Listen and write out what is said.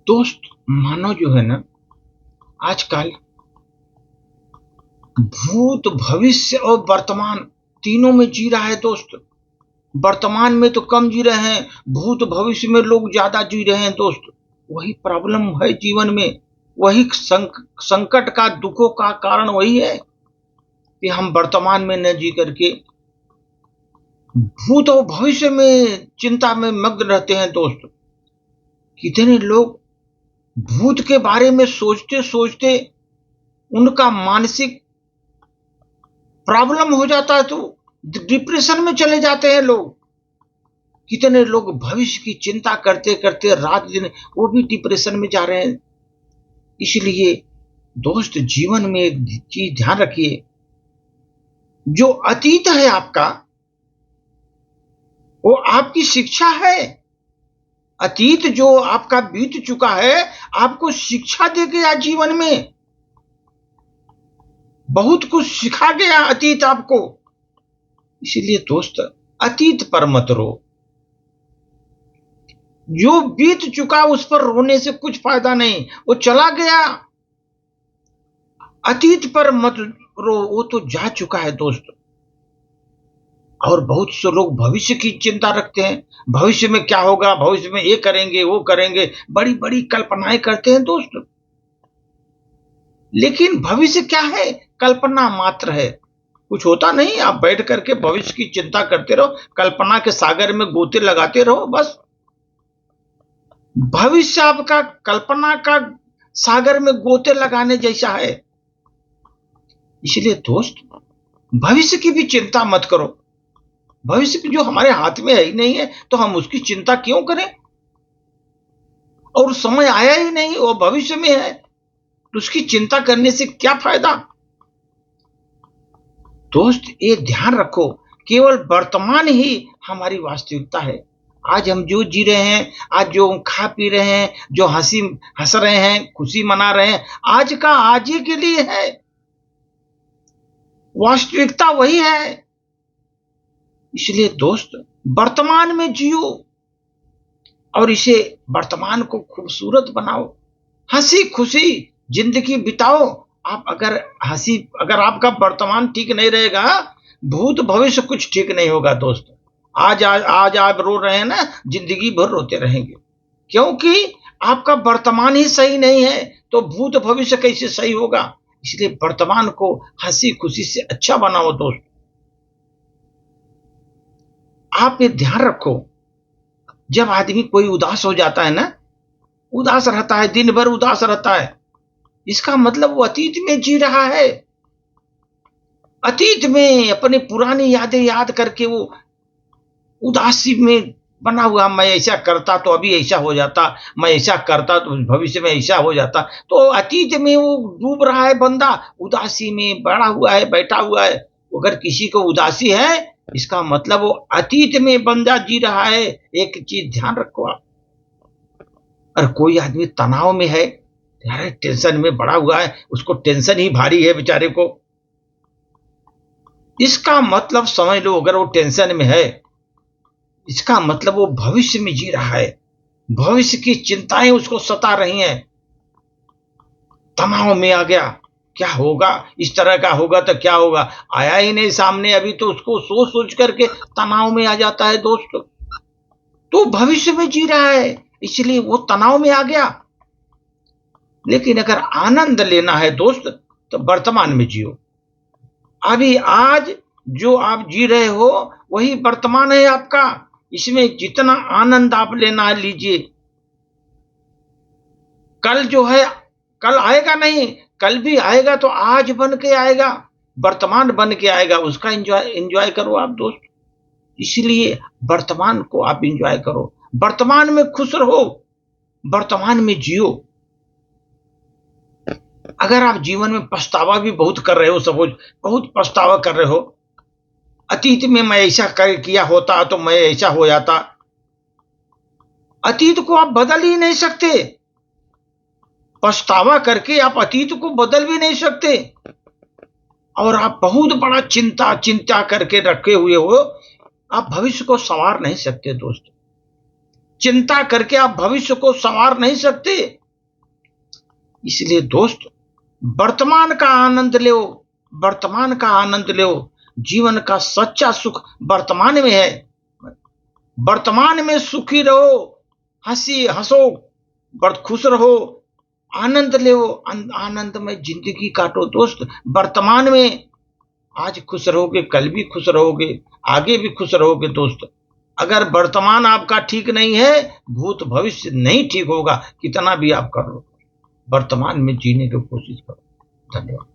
दोस्त, मानव जो है ना, आजकल भूत, भविष्य और वर्तमान तीनों में जी रहा है दोस्त। वर्तमान में तो कम जी रहे हैं, भूत भविष्य में लोग ज्यादा जी रहे हैं दोस्त। वही प्रॉब्लम है जीवन में, वही संकट का, दुखों का कारण वही है कि हम वर्तमान में न जी करके भूत और भविष्य में चिंता में मग्न रहते हैं दोस्त। कितने लोग भूत के बारे में सोचते सोचते उनका मानसिक प्रॉब्लम हो जाता है, तो डिप्रेशन में चले जाते हैं लोग। कितने लोग भविष्य की चिंता करते करते रात दिन वो भी डिप्रेशन में जा रहे हैं। इसलिए दोस्त, जीवन में एक चीज ध्यान रखिए, जो अतीत है आपका, वो आपकी शिक्षा है। अतीत जो आपका बीत चुका है, आपको शिक्षा दे गया जीवन में, बहुत कुछ सिखा गया अतीत आपको। इसलिए दोस्त, अतीत पर मत रो। जो बीत चुका उस पर रोने से कुछ फायदा नहीं, वो चला गया। अतीत पर मत रो, वो तो जा चुका है दोस्त। और बहुत से लोग भविष्य की चिंता रखते हैं, भविष्य में क्या होगा, भविष्य में ये करेंगे वो करेंगे, बड़ी बड़ी कल्पनाएं करते हैं दोस्त। लेकिन भविष्य क्या है? कल्पना मात्र है, कुछ होता नहीं। आप बैठ करके भविष्य की चिंता करते रहो, कल्पना के सागर में गोते लगाते रहो, बस। भविष्य आपका कल्पना का सागर में गोते लगाने जैसा है। इसलिए दोस्त, भविष्य की भी चिंता मत करो। भविष्य की जो हमारे हाथ में है ही नहीं है, तो हम उसकी चिंता क्यों करें? और समय आया ही नहीं, वो भविष्य में है, तो उसकी चिंता करने से क्या फायदा? दोस्त, ये ध्यान रखो, केवल वर्तमान ही हमारी वास्तविकता है। आज हम जो जी रहे हैं, आज जो खा पी रहे हैं, जो हंस रहे हैं, खुशी मना रहे हैं, आज का आज ही के लिए है। वास्तविकता वही है। इसलिए दोस्त, वर्तमान में जियो और इसे, वर्तमान को खूबसूरत बनाओ, हंसी खुशी जिंदगी बिताओ। आप अगर आपका वर्तमान ठीक नहीं रहेगा, भूत भविष्य कुछ ठीक नहीं होगा दोस्त। आज आप रो रहे हैं ना, जिंदगी भर रोते रहेंगे, क्योंकि आपका वर्तमान ही सही नहीं है, तो भूत भविष्य कैसे सही होगा? इसलिए वर्तमान को हंसी खुशी से अच्छा बनाओ दोस्त। आप ये ध्यान रखो, जब आदमी कोई उदास हो जाता है ना, उदास रहता है, दिन भर उदास रहता है, इसका मतलब वो अतीत में जी रहा है। अतीत में अपनी पुरानी यादें याद करके वो उदासी में बना हुआ, मैं ऐसा करता तो अभी ऐसा हो जाता, मैं ऐसा करता तो भविष्य में ऐसा हो जाता। तो अतीत में वो डूब रहा है बंदा, उदासी में बड़ा हुआ है, बैठा हुआ है। अगर किसी को उदासी है, इसका मतलब वो अतीत में बंदा जी रहा है। एक चीज ध्यान रखो आप, और कोई आदमी तनाव में है, यार टेंशन में बड़ा हुआ है, उसको टेंशन ही भारी है बेचारे को, इसका मतलब समझ लो, अगर वो टेंशन में है, इसका मतलब वो भविष्य में जी रहा है। भविष्य की चिंताएं उसको सता रही हैं, तनाव में आ गया, क्या होगा, इस तरह का होगा तो क्या होगा, आया ही नहीं सामने अभी, तो उसको सोच सोच करके तनाव में आ जाता है दोस्त। तो भविष्य में जी रहा है, इसलिए वो तनाव में आ गया। लेकिन अगर आनंद लेना है दोस्त, तो वर्तमान में जियो। अभी आज जो आप जी रहे हो, वही वर्तमान है आपका। इसमें जितना आनंद आप लेना है लीजिए। कल जो है, कल आएगा नहीं, कल भी आएगा तो आज बन के आएगा, वर्तमान बन के आएगा, उसका एंजॉय करो आप दोस्त। इसलिए वर्तमान को आप एंजॉय करो, वर्तमान में खुश रहो, वर्तमान में जियो। अगर आप जीवन में पछतावा भी बहुत कर रहे हो, सपोज बहुत पछतावा कर रहे हो, अतीत में मैं ऐसा किया होता तो मैं ऐसा हो जाता, अतीत को आप बदल ही नहीं सकते। पछतावा करके आप अतीत को बदल भी नहीं सकते, और आप बहुत बड़ा चिंता करके रखे हुए हो, आप भविष्य को संवार नहीं सकते दोस्त। चिंता करके आप भविष्य को संवार नहीं सकते। इसलिए दोस्त, वर्तमान का आनंद लो, वर्तमान का आनंद लो। जीवन का सच्चा सुख वर्तमान में है। वर्तमान में सुखी रहो, हंसो, बहुत खुश रहो, आनंद लो, आनंद में जिंदगी काटो दोस्त। वर्तमान में आज खुश रहोगे, कल भी खुश रहोगे, आगे भी खुश रहोगे दोस्त। अगर वर्तमान आपका ठीक नहीं है, भूत भविष्य नहीं ठीक होगा, कितना भी आप कर लो। वर्तमान में जीने की कोशिश करो। धन्यवाद।